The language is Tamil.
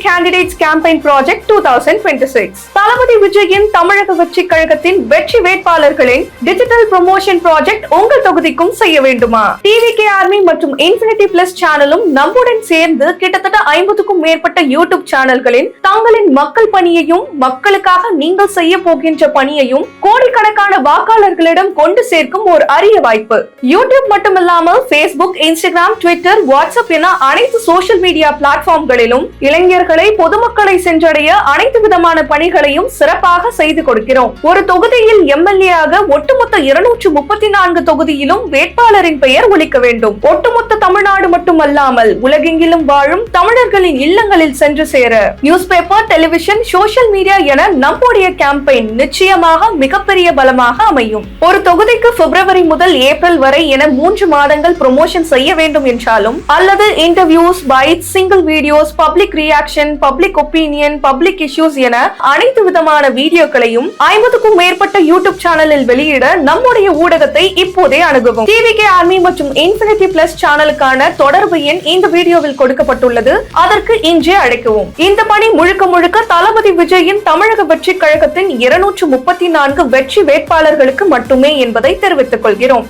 Candidates Campaign Project 2026. தளபதி விஜயின் தமிழக வெற்றி கழகத்தின் வெற்றி வேட்பாளர்களின் டிஜிட்டல் ப்ரமோஷன் ப்ராஜெக்ட் உங்கள் தொகுதிக்கும் செய்ய வேண்டுமா? டிவிகே ஆர்மி மற்றும் இன்ஃபினிட்டி பிளஸ் சேனலும் நம்முடன் சேர்ந்து கிட்டத்தட்ட 50க்கும் மேற்பட்ட யூடியூப் சேனல்களின் தங்களின் மக்கள் பணியையும் மக்களுக்காக நீங்கள் செய்ய போகின்ற பணியையும் கோடிக்கணக்கான வாக்காளர்களிடம் கொண்டு சேர்க்கும் ஒரு அரிய வாய்ப்பு. யூடியூப் மட்டுமில்லாமல் Facebook, Instagram, Twitter, WhatsApp என அனைத்து சோசியல் மீடியா பிளாட்ஃபார்ம்களிலும் இளைஞர்களை பொதுமக்களை சென்றடைய அனைத்து விதமான பணிகளையும் சிறப்பாக செய்து கொடுக்கிறோம். ஒரு தொகுதியில் எம்எல்ஏ ஆக ஒட்டுமொத்த 234 தொகுதியிலும் வேட்பாளரின் பெயர் ஒலிக்க வேண்டும். ஒட்டுமொத்த தமிழ்நாடு மட்டுமல்லாமல் உலகெங்கிலும் வாழும் தமிழர்களின் இல்லங்களில் சென்று சேர newspaper, television, social media என நம்முடைய கேம்பெயின் நிச்சயமாக மிகப்பெரிய பலமாக அமையும். ஒரு தொகுதிக்கு பிப்ரவரி முதல் ஏப்ரல் வரை என 3 மாதங்கள் ப்ரமோஷன் செய்ய வேண்டும் என்றாலும் அல்லது interviews, bytes, single videos, public reaction, public opinion, public issues என அனைத்து விதமான வீடியோக்களையும் 50க்கும் மேற்பட்ட யூடியூப் சேனலில் வெளியிட நம்முடைய ஊடகத்தை இப்போதே அணுகவும். டிவிகே ஆர்மி மற்றும் இன்ஃபினிட்டி பிளஸ் சேனலுக்கான தொடர்பு எண் இந்த வீடியோவில் கொடுக்கப்பட்டுள்ளது. அதற்கு இன்றே அழைக்கவும். இந்த பணி முழுக்க முழுக்க தளபதி விஜயின் தமிழக வெற்றி கழகத்தின் 234 வெற்றி வேட்பாளர்களுக்கு மட்டுமே என்பதை தெரிவித்துக் கொள்கிறோம்.